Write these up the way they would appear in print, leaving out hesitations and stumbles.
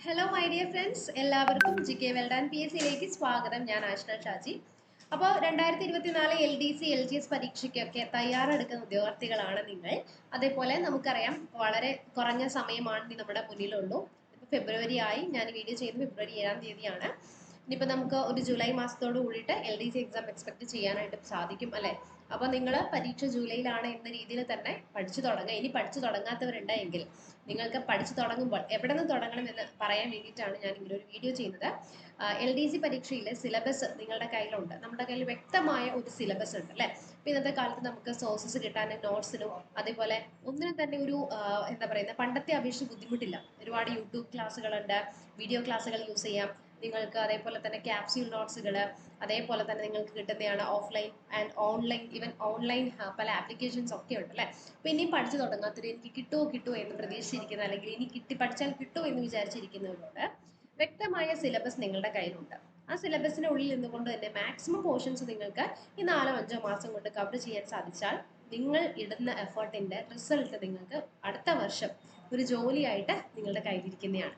Hello my dear friends, എല്ലാവർക്കും G K വെൽഡാൻ P S സിയിലേക്ക് സ്വാഗതം. ഞാൻ ആഷ്ന ഷാജി. അപ്പോൾ 2024 LDC LGS പരീക്ഷയ്ക്കൊക്കെ തയ്യാറെടുക്കുന്ന ഉദ്യോഗാർത്ഥികളാണ് നിങ്ങൾ. അതേപോലെ നമുക്കറിയാം വളരെ കുറഞ്ഞ സമയമാണ് ഇനി നമ്മുടെ മുന്നിലുള്ളൂ. ഇപ്പോൾ ഫെബ്രുവരി ആയി, ഞാൻ വീഡിയോ ചെയ്യുന്നത് ഫെബ്രുവരി 7-ാം തീയതിയാണ്. ഇനിയിപ്പോൾ നമുക്ക് ഒരു ജൂലൈ മാസത്തോട് കൂടിയിട്ട് LDC എക്സാം എക്സ്പെക്ട് ചെയ്യാനായിട്ട് സാധിക്കും അല്ലേ. അപ്പോൾ നിങ്ങൾ പരീക്ഷ ജൂലൈയിലാണ് എന്ന രീതിയിൽ തന്നെ പഠിച്ചു തുടങ്ങുക. ഇനി പഠിച്ചു തുടങ്ങാത്തവരുണ്ടെങ്കിൽ നിങ്ങൾക്ക് പഠിച്ചു തുടങ്ങുമ്പോൾ എവിടെ നിന്ന് തുടങ്ങണം എന്ന് പറയാൻ വേണ്ടിയിട്ടാണ് ഞാൻ ഇങ്ങനെ ഒരു വീഡിയോ ചെയ്യുന്നത്. LDC പരീക്ഷയിലെ സിലബസ് നിങ്ങളുടെ കയ്യിലുണ്ട്. നമ്മുടെ കയ്യിൽ വ്യക്തമായ ഒരു സിലബസ് ഉണ്ട് അല്ലേ. ഇപ്പം ഇന്നത്തെ കാലത്ത് നമുക്ക് സോഴ്സസ് കിട്ടാൻ നോട്ട്സിനും അതേപോലെ ഒന്നിനും തന്നെ ഒരു എന്താ പറയുന്നത്, പണ്ടത്തെ അപേക്ഷിച്ച് ബുദ്ധിമുട്ടില്ല. ഒരുപാട് യൂട്യൂബ് ക്ലാസ്സുകളുണ്ട്, വീഡിയോ ക്ലാസ്സുകൾ യൂസ് ചെയ്യാം നിങ്ങൾക്ക്. അതേപോലെ തന്നെ ക്യാപ്സ്യൂൾ നോട്ട്സുകൾ, അതേപോലെ തന്നെ നിങ്ങൾക്ക് കിട്ടുന്നതാണ് offline and online, even online പല ആപ്ലിക്കേഷൻസ് ഒക്കെ ഉണ്ട് അല്ലേ. അപ്പോൾ ഇനിയും പഠിച്ചു തുടങ്ങാത്തൊരു എനിക്ക് കിട്ടുമോ എന്ന് പ്രതീക്ഷിച്ചിരിക്കുന്ന, അല്ലെങ്കിൽ ഇനി പഠിച്ചാൽ കിട്ടുമോ എന്ന് വിചാരിച്ചിരിക്കുന്നവരോട് വ്യക്തമായ സിലബസ് നിങ്ങളുടെ കയ്യിലുണ്ട്. ആ സിലബസിന്റെ ഉള്ളിൽ നിന്നുകൊണ്ട് തന്നെ മാക്സിമം പോർഷൻസ് നിങ്ങൾക്ക് ഈ 4-5 മാസം കൊണ്ട് കവർ ചെയ്യാൻ സാധിച്ചാൽ നിങ്ങൾ ഇടുന്ന എഫേർട്ടിന്റെ റിസൾട്ട് നിങ്ങൾക്ക് അടുത്ത വർഷം ഒരു ജോലിയായിട്ട് നിങ്ങളുടെ കയ്യിലിരിക്കുന്നതാണ്.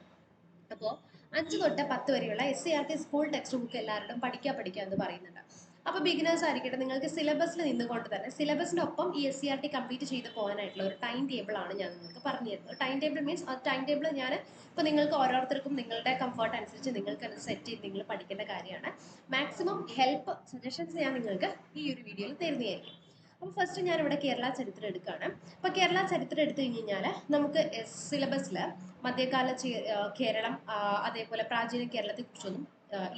അപ്പോൾ 5 തൊട്ട് 10 വരെയുള്ള SCERT സ്കൂൾ ടെക്സ്റ്റ് ബുക്ക് എല്ലാവരും പഠിക്കുക എന്ന് പറയുന്നുണ്ട്. അപ്പോൾ ബിഗിനേഴ്സ് ആയിരിക്കട്ടെ, നിങ്ങൾക്ക് സിലബസിൽ നിന്നുകൊണ്ട് തന്നെ സിലബസിനൊപ്പം ഈ SCERT കംപ്ലീറ്റ് ചെയ്ത് പോകാനായിട്ടുള്ള ഒരു ടൈം ടേബിൾ ആണ് ഞാൻ നിങ്ങൾക്ക് പറഞ്ഞു തരുന്നത്. ടൈം ടേബിൾ മീൻസ് ആ ടൈം ടേബിൾ ഞാൻ ഇപ്പോൾ നിങ്ങൾക്ക് ഓരോരുത്തർക്കും നിങ്ങളുടെ കംഫർട്ട് അനുസരിച്ച് നിങ്ങൾക്ക് അത് സെറ്റ് ചെയ്ത് നിങ്ങൾ പഠിക്കേണ്ട കാര്യമാണ്. മാക്സിമം ഹെൽപ്പ് സജഷൻസ് ഞാൻ നിങ്ങൾക്ക് ഈ ഒരു വീഡിയോയിൽ തരുന്നതായിരിക്കും. അപ്പോൾ ഫസ്റ്റ് ഞാനിവിടെ കേരള ചരിത്രം എടുക്കുകയാണ്. അപ്പോൾ കേരള ചരിത്രം എടുത്തു കഴിഞ്ഞാൽ നമുക്ക് സിലബസിൽ മധ്യകാല കേരളം, അതേപോലെ പ്രാചീന കേരളത്തെക്കുറിച്ചൊന്നും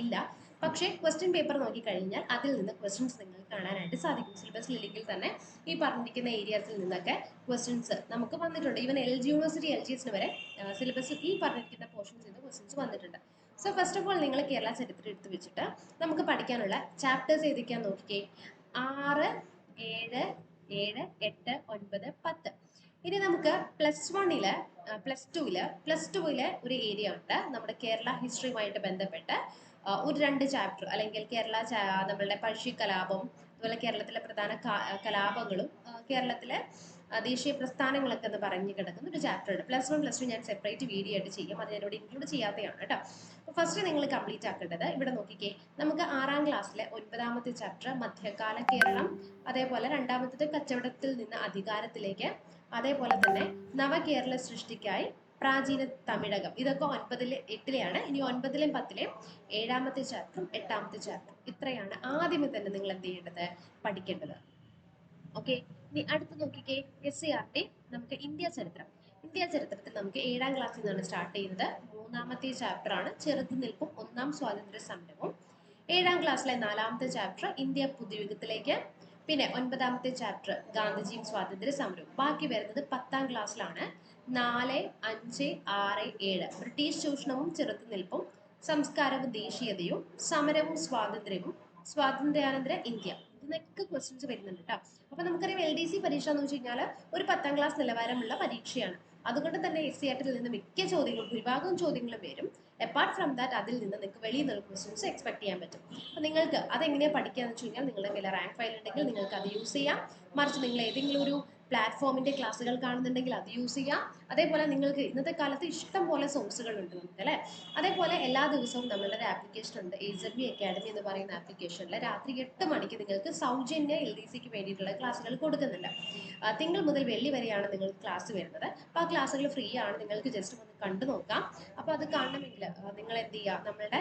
ഇല്ല. പക്ഷേ ക്വസ്റ്റ്യൻ പേപ്പർ നോക്കിക്കഴിഞ്ഞാൽ അതിൽ നിന്ന് ക്വസ്റ്റ്യൻസ് നിങ്ങൾക്ക് കാണാനായിട്ട് സാധിക്കും. സിലബസിൽ ഇല്ലെങ്കിൽ തന്നെ ഈ പറഞ്ഞിരിക്കുന്ന ഏരിയാസിൽ നിന്നൊക്കെ ക്വസ്റ്റ്യൻസ് നമുക്ക് വന്നിട്ടുണ്ട്. ഈവൻ യൂണിവേഴ്സിറ്റി LGS വരെ സിലബസിൽ ഈ പറഞ്ഞിരിക്കുന്ന പോർഷൻസ് നിന്ന് ക്വസ്റ്റ്യൻസ് വന്നിട്ടുണ്ട്. സോ ഫസ്റ്റ് ഓഫ് ഓൾ നിങ്ങൾ കേരള ചരിത്രം എടുത്ത് വെച്ചിട്ട് നമുക്ക് പഠിക്കാനുള്ള ചാപ്റ്റേഴ്സ് ഏതൊക്കെയാണെന്ന് നോക്കിക്കേ. 6, 7, 7, 8, 9, 10. ഇനി നമുക്ക് +1 +2 ഒരു ഏരിയ ഉണ്ട്, നമ്മുടെ കേരള ഹിസ്റ്ററിയുമായിട്ട് ബന്ധപ്പെട്ട് ഒരു 2 ചാപ്റ്റർ, അല്ലെങ്കിൽ നമ്മളുടെ പഴശ്ശി കലാപം, അതുപോലെ കേരളത്തിലെ പ്രധാന കലാപങ്ങളും കേരളത്തിലെ ദേശീയ പ്രസ്ഥാനങ്ങളൊക്കെ എന്ന് പറഞ്ഞു കിടക്കുന്ന ഒരു ചാപ്റ്റർ ഉണ്ട്. +1 +2 ഞാൻ സെപ്പറേറ്റ് വീഡിയോ ആയിട്ട് ചെയ്യും, അത് ഞാനിവിടെ ഇൻക്ലൂഡ് ചെയ്യാത്തതാണ് കേട്ടോ. അപ്പോൾ ഫസ്റ്റ് നിങ്ങൾ കംപ്ലീറ്റ് ആക്കേണ്ടത് ഇവിടെ നോക്കിക്കേ. നമുക്ക് 6-ാം ക്ലാസ്സിലെ 9ാമത്തെ ചാപ്റ്റർ മധ്യകാല കേരളം, അതേപോലെ 2ാമത്തേത് കച്ചവടത്തിൽ നിന്ന് അധികാരത്തിലേക്ക്, അതേപോലെ തന്നെ നവകേരള സൃഷ്ടിക്കായി പ്രാചീന തമിഴകം. ഇതൊക്കെ 9-ലെ 8-ലെയാണ്. ഇനി 9-ലെയും 10-ലെയും 7ാമത്തെ ചാപ്റ്ററും 8ാമത്തെ ചാപ്റ്ററും. ഇത്രയാണ് ആദ്യമേ തന്നെ നിങ്ങൾ എന്ത് ചെയ്യേണ്ടത്, പഠിക്കേണ്ടത്. ഓക്കെ, ഇനി അടുത്ത് നോക്കിക്കേ. SCERT നമുക്ക് ഇന്ത്യ ചരിത്രത്തിൽ നമുക്ക് 7ാം ക്ലാസ്സിൽ നിന്നാണ് സ്റ്റാർട്ട് ചെയ്യുന്നത്. 3ാമത്തെ ചാപ്റ്റർ ആണ് ചെറുത്തുനിൽപ്പും 1ാം സ്വാതന്ത്ര്യ സമരവും. 7ാം ക്ലാസ്സിലെ 4ാമത്തെ ചാപ്റ്റർ ഇന്ത്യ പുതുയുഗത്തിലേക്ക്. പിന്നെ 9ാമത്തെ ചാപ്റ്റർ ഗാന്ധിജിയും സ്വാതന്ത്ര്യ സമരവും. ബാക്കി വരുന്നത് 10ാം ക്ലാസ്സിലാണ്. 4, 5, 6, 7 ബ്രിട്ടീഷ് ചൂഷണവും ചെറുത്തുനിൽപ്പും, സംസ്കാരവും ദേശീയതയും, സമരവും സ്വാതന്ത്ര്യവും, സ്വാതന്ത്ര്യാനന്തര ഇന്ത്യ. ഇതിനൊക്കെ ക്വസ്റ്റ്യൻസ് വരുന്നുണ്ട് കേട്ടോ. അപ്പൊ നമുക്കറിയാം LDC പരീക്ഷ എന്ന് വെച്ച് കഴിഞ്ഞാൽ ഒരു 10ാം ക്ലാസ് നിലവാരമുള്ള പരീക്ഷയാണ്. അതുകൊണ്ട് തന്നെ SCERT നിന്ന് മിക്ക ചോദ്യങ്ങളും, ഭൂരിഭാഗം ചോദ്യങ്ങളും വരും. അപ്പാർട്ട് ഫ്രം ദാറ്റ് അതിൽ നിന്ന് നിങ്ങൾക്ക് വെളിയിൽ നിന്ന് ക്വസ്റ്റ്യൻസ് എക്സ്പെക്ട് ചെയ്യാൻ പറ്റും. അപ്പോൾ നിങ്ങൾക്ക് അതെങ്ങനെയാണ് പഠിക്കുക എന്ന് വെച്ച് കഴിഞ്ഞാൽ, നിങ്ങളുടെ കയ്യിൽ റാങ്ക് ഫയൽ ഉണ്ടെങ്കിൽ നിങ്ങൾക്ക് അത് യൂസ് ചെയ്യാം. മറിച്ച് നിങ്ങൾ ഏതെങ്കിലും ഒരു പ്ലാറ്റ്ഫോമിന്റെ ക്ലാസ്സുകൾ കാണുന്നുണ്ടെങ്കിൽ അത് യൂസ് ചെയ്യാം. അതേപോലെ നിങ്ങൾക്ക് ഇന്നത്തെ കാലത്ത് ഇഷ്ടം പോലെ സോഴ്സുകൾ ഉണ്ട് നമുക്ക് അല്ലേ. അതേപോലെ എല്ലാ ദിവസവും നമ്മളുടെ ഒരു ആപ്ലിക്കേഷൻ ഉണ്ട്, AZB അക്കാഡമി എന്ന് പറയുന്ന ആപ്ലിക്കേഷനിൽ രാത്രി 8 മണിക്ക് നിങ്ങൾക്ക് സൗജന്യ LDCക്ക് വേണ്ടിയിട്ടുള്ള ക്ലാസ്സുകൾ കൊടുക്കുന്നുണ്ട്. തിങ്കൾ മുതൽ വെള്ളി വരെയാണ് നിങ്ങൾക്ക് ക്ലാസ് വരുന്നത്. അപ്പോൾ ആ ക്ലാസ്സുകൾ ഫ്രീ ആണ്, നിങ്ങൾക്ക് ജസ്റ്റ് ഒന്ന് കണ്ടു നോക്കാം. അപ്പോൾ അത് കാണണമെങ്കിൽ നിങ്ങൾ എന്ത് ചെയ്യുക, നമ്മളുടെ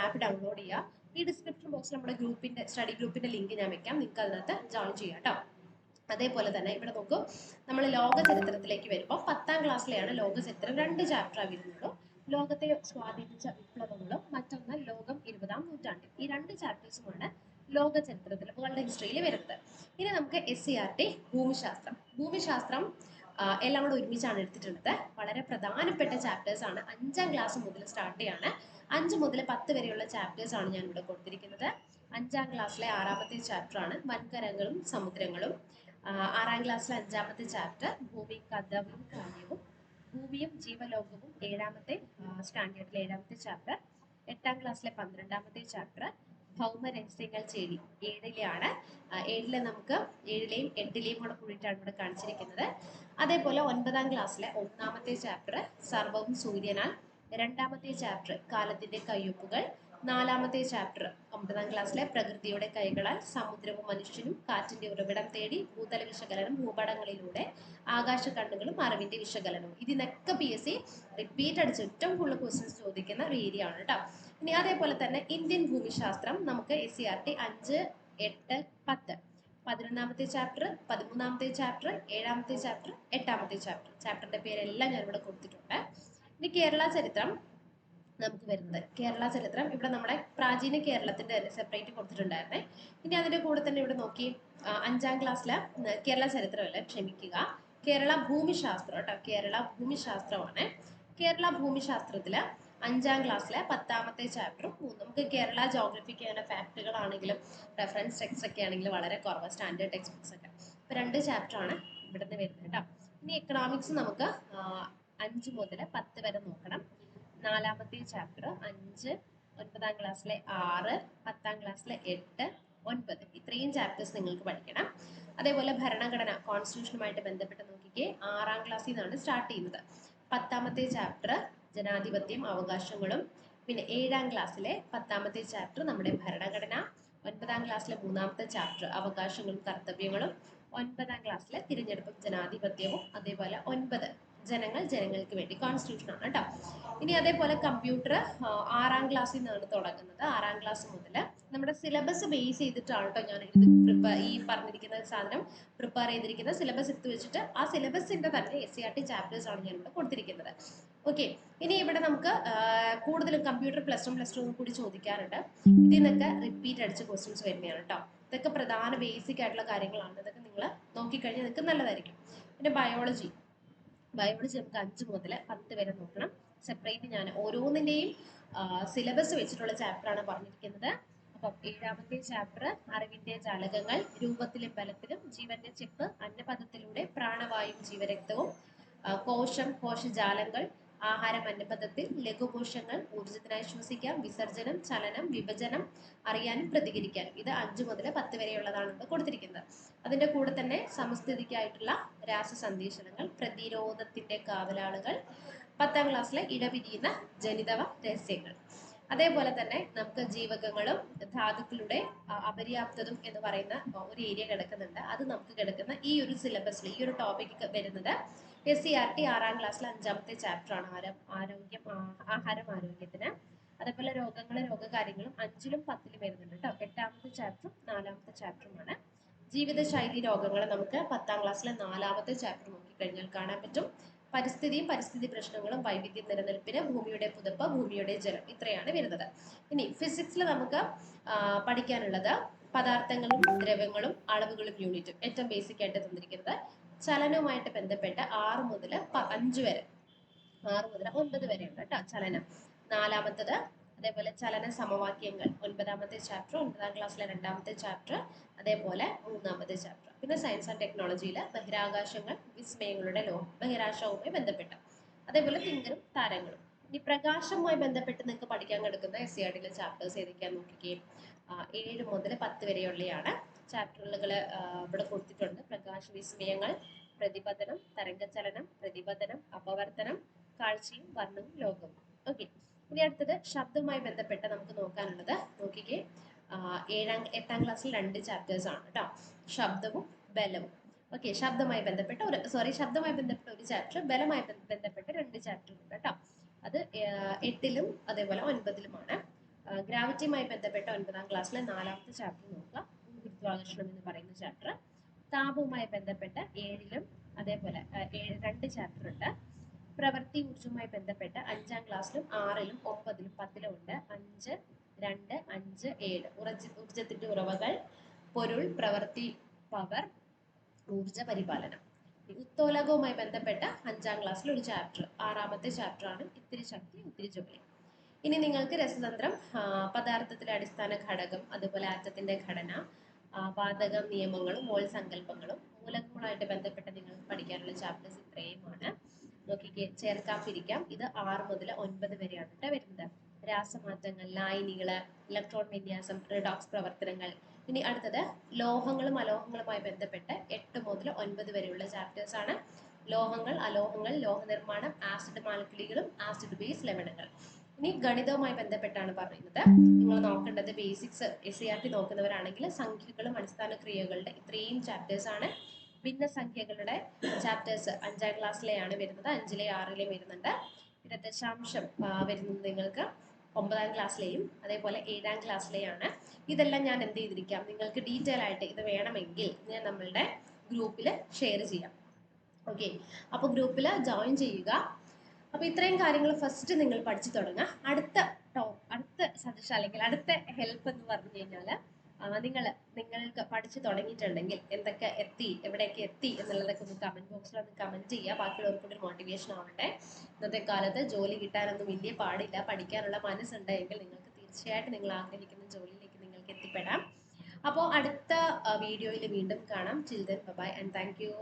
ആപ്പ് ഡൗൺലോഡ് ചെയ്യുക. ഈ ഡിസ്ക്രിപ്ഷൻ ബോക്സിൽ നമ്മുടെ സ്റ്റഡി ഗ്രൂപ്പിന്റെ ലിങ്ക് ഞാൻ വെക്കാം, നിങ്ങൾക്ക് അതിനകത്ത് ജോയിൻ ചെയ്യാം കേട്ടോ. അതേപോലെ തന്നെ ഇവിടെ നോക്കൂ, നമ്മൾ ലോക ചരിത്രത്തിലേക്ക് വരുമ്പോൾ 10ാം ക്ലാസ്സിലെയാണ് ലോക ചരിത്രം 2 ചാപ്റ്റർ വരുന്നുള്ളൂ. ലോകത്തെ സ്വാധീനിച്ച വിപ്ലവങ്ങളും മറ്റൊന്ന് ലോകം 20ാം നൂറ്റാണ്ടിൽ. ഈ 2 ചാപ്റ്റേഴ്സുമാണ് ലോക ചരിത്രത്തിൽ, വേൾഡ് ഹിസ്റ്ററിയിൽ വരുന്നത്. ഇനി നമുക്ക് SCERT ഭൂമിശാസ്ത്രം എല്ലാം കൂടെ ഒരുമിച്ചാണ് എടുത്തിട്ടുള്ളത്. വളരെ പ്രധാനപ്പെട്ട ചാപ്റ്റേഴ്സ് ആണ്. 5ാം ക്ലാസ് മുതൽ സ്റ്റാർട്ട് ചെയ്യാണ്. 5 മുതൽ 10 വരെയുള്ള ചാപ്റ്റേഴ്സ് ആണ് ഞാൻ ഇവിടെ കൊടുത്തിരിക്കുന്നത്. 5ാം ക്ലാസ്സിലെ 6ാമത്തെ ചാപ്റ്റർ ആണ് വൻകരകളും സമുദ്രങ്ങളും. 6ാം ക്ലാസ്സിലെ 5ാമത്തെ ചാപ്റ്റർ ഭൂമി കഥവും കാര്യവും. ഭൂമിയും ജീവലോകവും 7ാമത്തെ സ്റ്റാൻഡേർഡിലെ 7ാമത്തെ ചാപ്റ്റർ. 8ാം ക്ലാസ്സിലെ 12ാമത്തെ ചാപ്റ്റർ ഭൗമ രഹസ്യങ്ങൾ ചേരി 7-ലെയാണ്. 7-ലെയും 8-ലെയും കൂടെ കൂടിയിട്ടാണ് ഇവിടെ കാണിച്ചിരിക്കുന്നത്. അതേപോലെ 9ാം ക്ലാസ്സിലെ 1ാമത്തെ ചാപ്റ്റർ സർവവും സൂര്യനാൽ. രണ്ടാമത്തെ ചാപ്റ്റർ കാലത്തിന്റെ കയ്യൊപ്പുകൾ. നാലാമത്തെ ചാപ്റ്റർ 9ാം ക്ലാസ്സിലെ പ്രകൃതിയുടെ കൈകളാൽ സമുദ്രവും മനുഷ്യനും കാറ്റിന്റെ ഉറവിടം തേടി ഭൂതല വിശകലനം ഭൂപടങ്ങളിലൂടെ ആകാശ കണ്ണുകളും അറിവിന്റെ വിശകലനവും. ഇതിനൊക്കെ PSC റിപ്പീറ്റ് അടിച്ച് ഏറ്റവും കൂടുതൽ ക്വസ്റ്റ്യൻസ് ചോദിക്കുന്ന ഒരു ഏരിയ ആണ് കേട്ടോ. ഇനി അതേപോലെ തന്നെ ഇന്ത്യൻ ഭൂമിശാസ്ത്രം നമുക്ക് SCERT 5, 8, 10. 11ാമത്തെ ചാപ്റ്റർ, 13ാമത്തെ ചാപ്റ്റർ, 7ാമത്തെ ചാപ്റ്റർ, 8ാമത്തെ ചാപ്റ്റർ. ചാപ്റ്ററിന്റെ പേരെല്ലാം ഞാൻ ഇവിടെ കൊടുത്തിട്ടുണ്ട്. ഇനി കേരള ചരിത്രം നമുക്ക് വരുന്നത്. കേരള ചരിത്രം ഇവിടെ നമ്മുടെ പ്രാചീന കേരളത്തിന്റെ തന്നെ സെപ്പറേറ്റ് കൊടുത്തിട്ടുണ്ടായിരുന്നേ. ഇനി അതിന്റെ കൂടെ തന്നെ ഇവിടെ നോക്കി 5ാം ക്ലാസ്സിലെ കേരള ചരിത്രമല്ല, ക്ഷമിക്കുക, കേരള ഭൂമിശാസ്ത്രം കേട്ടോ. കേരള ഭൂമിശാസ്ത്രമാണ്. കേരള ഭൂമിശാസ്ത്രത്തില് 5ാം ക്ലാസ്സിലെ 10ാമത്തെ ചാപ്റ്ററും നമുക്ക് കേരള ജോഗ്രഫിക്ക് അങ്ങനെ ഫാക്ടുകളാണെങ്കിലും റെഫറൻസ് ടെക്സ്റ്റ് ഒക്കെ ആണെങ്കിലും വളരെ കുറവ്, സ്റ്റാൻഡേർഡ് ടെക്സ്റ്റ് ബുക്സ് ഒക്കെ. ഇപ്പൊ 2 ചാപ്റ്റർ ആണ് ഇവിടുന്ന് വരുന്നത് കേട്ടോ. ഇനി എക്കണോമിക്സ് നമുക്ക് 5 മുതൽ 10 വരെ നോക്കണം. 4ാമത്തെ ചാപ്റ്റർ 5, 9ാം ക്ലാസ്സിലെ 6, 10ാം ക്ലാസ്സിലെ 8, 9 ഇത്രയും ചാപ്റ്റേഴ്സ് നിങ്ങൾക്ക് പഠിക്കണം. അതേപോലെ ഭരണഘടന കോൺസ്റ്റിറ്റ്യൂഷനുമായിട്ട് ബന്ധപ്പെട്ട് നോക്കിക്കേ, 6ാം ക്ലാസ്സിൽ നിന്നാണ് സ്റ്റാർട്ട് ചെയ്യുന്നത്. 10ാമത്തെ ചാപ്റ്റർ ജനാധിപത്യം അവകാശങ്ങളും. പിന്നെ 7ാം ക്ലാസ്സിലെ 10ാമത്തെ ചാപ്റ്റർ നമ്മുടെ ഭരണഘടന. 9ാം ക്ലാസ്സിലെ 3ാമത്തെ ചാപ്റ്റർ അവകാശങ്ങളും കർത്തവ്യങ്ങളും. 9ാം ക്ലാസ്സിലെ തിരഞ്ഞെടുപ്പും ജനാധിപത്യവും. അതേപോലെ 9 ജനങ്ങൾ ജനങ്ങൾക്ക് വേണ്ടി കോൺസ്റ്റിറ്റ്യൂഷൻ ആണ് കേട്ടോ. ഇനി അതേപോലെ കമ്പ്യൂട്ടർ 6ാം ക്ലാസ്സിൽ നിന്നാണ് തുടങ്ങുന്നത്. 6ാം ക്ലാസ് മുതൽ നമ്മുടെ സിലബസ് ബേസ് ചെയ്തിട്ടാണ് കേട്ടോ ഞാൻ ഇത് ഈ പറഞ്ഞിരിക്കുന്ന സാധനം പ്രിപ്പയർ ചെയ്തിരിക്കുന്ന സിലബസ് എടുത്ത് വെച്ചിട്ട് ആ സിലബസിന്റെ തന്നെ SCERT ചാപ്റ്റേഴ്സ് ആണ് ഞാൻ ഇവിടെ കൊടുത്തിരിക്കുന്നത്. ഓക്കെ, ഇനി ഇവിടെ നമുക്ക് കൂടുതലും കമ്പ്യൂട്ടർ +1, +2 കൂടി ചോദിക്കാറുണ്ട്. ഇതിൽ നിന്നൊക്കെ റിപ്പീറ്റ് അടിച്ച് ക്വസ്റ്റ്യൻസ് വരുന്നതാണ് കേട്ടോ. ഇതൊക്കെ പ്രധാന ബേസിക് ആയിട്ടുള്ള കാര്യങ്ങളാണ്. ഇതൊക്കെ നിങ്ങൾ നോക്കിക്കഴിഞ്ഞാൽ നിങ്ങൾക്ക് നല്ലതായിരിക്കും. പിന്നെ ബയോളജി നമുക്ക് 5 മുതൽ 10 വരെ നോക്കണം. സെപ്പറേറ്റ് ഞാൻ ഓരോന്നിന്റെയും സിലബസ് വെച്ചിട്ടുള്ള ചാപ്റ്റർ ആണ് പറഞ്ഞിരിക്കുന്നത്. അപ്പം 7ാമത്തെ ചാപ്റ്റർ അറിവിന്റെ ജാലകങ്ങൾ, രൂപത്തിലും ബലത്തിലും, ജീവന്റെ ചെപ്പ്, അന്നപഥത്തിലൂടെ പ്രാണവായും ജീവരക്തവും, കോശം, കോശജാലങ്ങൾ, ആഹാരം അന്നപഥത്തിൽ, ലഘുകോശങ്ങൾ, ഊർജത്തിനായി ശ്വസിക്കാം, വിസർജനം, ചലനം, വിഭജനം, അറിയാനും പ്രതികരിക്കാനും. ഇത് 5 മുതൽ 10 വരെയുള്ളതാണ് ഇവിടെ കൊടുത്തിരിക്കുന്നത്. അതിന്റെ കൂടെ തന്നെ സമസ്ഥിതിക്കായിട്ടുള്ള രാസസന്ദേശങ്ങൾ, പ്രതിരോധത്തിന്റെ കാവലാളുകൾ, 10ാം ക്ലാസ്സിലെ ഇടപിരിയുന്ന ജനിതവ രഹസ്യങ്ങൾ. അതേപോലെ തന്നെ നമുക്ക് ജീവകങ്ങളും ധാതുക്കളുടെ അപര്യാപ്തതും എന്ന് പറയുന്ന ഒരു ഏരിയ കിടക്കുന്നുണ്ട്. അത് നമുക്ക് കിടക്കുന്ന ഈ ഒരു സിലബസിൽ ഈ ഒരു ടോപ്പിക് വരുന്നത് SCERT 6ാം ക്ലാസ്സിലെ 5ാമത്തെ ചാപ്റ്റർ ആണ്. ആഹാരം ആരോഗ്യത്തിന്. അതേപോലെ രോഗങ്ങളും രോഗകാര്യങ്ങളും 5ലും 10ലും വരുന്നുണ്ട് കേട്ടോ. 8ാമത്തെ ചാപ്റ്ററും 4ാമത്തെ ചാപ്റ്ററുമാണ്. ജീവിതശൈലി രോഗങ്ങൾ നമുക്ക് 10ാം ക്ലാസ്സിലെ 4ാമത്തെ ചാപ്റ്റർ നോക്കിക്കഴിഞ്ഞാൽ കാണാൻ പറ്റും. പരിസ്ഥിതിയും പരിസ്ഥിതി പ്രശ്നങ്ങളും, വൈവിധ്യം നിലനിൽപ്പിന്, ഭൂമിയുടെ പുതപ്പ്, ഭൂമിയുടെ ജലം, ഇത്രയാണ് വരുന്നത്. ഇനി ഫിസിക്സിൽ നമുക്ക് പഠിക്കാനുള്ളത് പദാർത്ഥങ്ങളും ദ്രവ്യങ്ങളും അളവുകളും യൂണിറ്റും, ഏറ്റവും ബേസിക് ആയിട്ട് തന്നിരിക്കുന്നത്. ചലനവുമായിട്ട് ബന്ധപ്പെട്ട് 6 മുതൽ 5 വരെ, 6 മുതൽ 9 വരെ ഉണ്ട് കേട്ടോ ചലനം. 4ാമത്തത് അതേപോലെ ചലന സമവാക്യങ്ങൾ 9ാമത്തെ ചാപ്റ്റർ, 9ാം ക്ലാസ്സിലെ 2ാമത്തെ ചാപ്റ്റർ, അതേപോലെ 3ാമത്തെ ചാപ്റ്റർ. പിന്നെ സയൻസ് ആൻഡ് ടെക്നോളജിയിൽ ബഹിരാകാശങ്ങൾ, വിസ്മയങ്ങളുടെ ലോകം, ബഹിരാകാശവുമായി ബന്ധപ്പെട്ട്. അതേപോലെ തിങ്കറും താരങ്ങളും. ഇനി പ്രകാശവുമായി ബന്ധപ്പെട്ട് നിങ്ങൾക്ക് പഠിക്കാൻ കിടക്കുന്ന SCERT ചാപ്റ്റേഴ്സ് ഏതൊക്കെയാന്ന് നോക്കിക്കുകയും 7 മുതൽ 10 വരെയുള്ളതാണ് ചാപ്റ്ററുകൾ ഇവിടെ കൊടുത്തിട്ടുണ്ട്. പ്രകാശ വിസ്മയങ്ങൾ, പ്രതിപതനം, തരംഗചലനം, പ്രതിപതനം, അപവർത്തനം, കാഴ്ചയും വർണ്ണവും ലോകവും. ഓക്കെ, ഇനി അടുത്തത് ശബ്ദവുമായി ബന്ധപ്പെട്ട് നമുക്ക് നോക്കാനുള്ളത്. നോക്കിക്കേ, 8ാം ക്ലാസ്സിൽ 2 ചാപ്റ്റേഴ്സ് ആണ് കേട്ടോ, ശബ്ദവും ബലവും. ഓക്കെ, ശബ്ദവുമായി ബന്ധപ്പെട്ട ശബ്ദവുമായി ബന്ധപ്പെട്ട ഒരു ചാപ്റ്റർ, ബലവുമായി ബന്ധപ്പെട്ട 2 ചാപ്റ്റർ ഉണ്ട് കേട്ടോ. അത് 8ലും അതേപോലെ 9ലുമാണ്. ഗ്രാവിറ്റിയുമായി ബന്ധപ്പെട്ട 9ാം ക്ലാസ്സിലെ 4ാമത്തെ ചാപ്റ്റർ നോക്കുക, ഗുരുത്വാകർഷണം എന്ന് പറയുന്ന ചാപ്റ്റർ. താപവുമായി ബന്ധപ്പെട്ട 7ലും അതേപോലെ 2 ചാപ്റ്റർ ഉണ്ട്. പ്രവൃത്തി ഊർജ്ജവുമായി ബന്ധപ്പെട്ട് 5ാം ക്ലാസ്സിലും 6ലും 9ലും 10ലും ഉണ്ട്. 5, 2, 5, 7 ഊർജത്തിന്റെ ഉറവകൾ, പൊരുൾ, പ്രവൃത്തി, പവർ, ഊർജ പരിപാലനം. ഉത്തോലകവുമായി ബന്ധപ്പെട്ട 5ാം ക്ലാസ്സിൽ ഒരു ചാപ്റ്റർ, 6ാമത്തെ ചാപ്റ്റർ ആണ് ഇത്തിരി ശക്തി ഇത്തിരി ജോലി. ഇനി നിങ്ങൾക്ക് രസതന്ത്രം, പദാർത്ഥത്തിലെ അടിസ്ഥാന ഘടകം, അതുപോലെ ആറ്റത്തിന്റെ ഘടന, വാതക നിയമങ്ങളും മോൾ സങ്കല്പങ്ങളും, മൂലകങ്ങളുമായിട്ട് ബന്ധപ്പെട്ട് നിങ്ങൾക്ക് പഠിക്കാനുള്ള ചാപ്റ്റേഴ്സ് ഇത്രയുമാണ്. നോക്കിക്കേ, ചേർക്കാം പിരിക്കാം, ഇത് 6 മുതൽ 9 വരെയാണ് കേട്ടോ വരുന്നത്. രാസമാറ്റങ്ങൾ, ലായനികള്, ഇലക്ട്രോൺ വിന്യാസം, റിഡോക്സ് പ്രവർത്തനങ്ങൾ. ഇനി അടുത്തത് ലോഹങ്ങളും അലോഹങ്ങളുമായി ബന്ധപ്പെട്ട് 8 മുതൽ 9 വരെയുള്ള ചാപ്റ്റേഴ്സ് ആണ്. ലോഹങ്ങൾ, അലോഹങ്ങൾ, ലോഹനിർമ്മാണം, ആസിഡ് മാലിക്യൂളുകളും ആസിഡ് ബേസ് ലവണങ്ങൾ. ഇനി ഗണിതവുമായി ബന്ധപ്പെട്ടാണ് പറയുന്നത്. നിങ്ങൾ നോക്കേണ്ടത് ബേസിക്സ് SCERT നോക്കുന്നവരാണെങ്കിൽ സംഖ്യകളും അടിസ്ഥാന ക്രിയകളുടെ ഇത്രയും ചാപ്റ്റേഴ്സ് ആണ്. ഭിന്നസംഖ്യകളുടെ ചാപ്റ്റേഴ്സ് 5ാം ക്ലാസ്സിലെയാണ് വരുന്നത്, 5ലെ 6ലെയും വരുന്നുണ്ട്. പിന്നെ ദശാംശം വരുന്നത് നിങ്ങൾക്ക് 9ാം ക്ലാസ്സിലെയും അതേപോലെ 7ാം ക്ലാസ്സിലെയാണ്. ഇതെല്ലാം ഞാൻ എന്ത് ചെയ്തിരിക്കാം, നിങ്ങൾക്ക് ഡീറ്റെയിൽ ആയിട്ട് ഇത് വേണമെങ്കിൽ ഞാൻ നമ്മളുടെ ഗ്രൂപ്പിൽ ഷെയർ ചെയ്യാം. ഓക്കെ, അപ്പോൾ ഗ്രൂപ്പിൽ ജോയിൻ ചെയ്യുക. അപ്പോൾ ഇത്രയും കാര്യങ്ങൾ ഫസ്റ്റ് നിങ്ങൾ പഠിച്ചു തുടങ്ങുക. അടുത്ത സജഷൻ അല്ലെങ്കിൽ അടുത്ത ഹെൽപ്പ് എന്ന് പറഞ്ഞു കഴിഞ്ഞാൽ നിങ്ങൾക്ക് പഠിച്ചു തുടങ്ങിയിട്ടുണ്ടെങ്കിൽ എന്തൊക്കെ എത്തി, എവിടെയൊക്കെ എത്തി എന്നുള്ളതൊക്കെ ഒന്ന് കമന്റ് ബോക്സിൽ ഒന്ന് കമന്റ് ചെയ്യുക. ബാക്കിയുള്ളവർക്കൊരു മോട്ടിവേഷൻ ആവട്ടെ. ഇന്നത്തെ കാലത്ത് ജോലി കിട്ടാനൊന്നും വലിയ പാടില്ല. പഠിക്കാനുള്ള മനസ്സുണ്ടെങ്കിൽ നിങ്ങൾക്ക് തീർച്ചയായിട്ടും നിങ്ങൾ ആഗ്രഹിക്കുന്ന ജോലിയിലേക്ക് നിങ്ങൾക്ക് എത്തിപ്പെടാം. അപ്പോൾ അടുത്ത വീഡിയോയിൽ വീണ്ടും കാണാം. Children bye and thank U.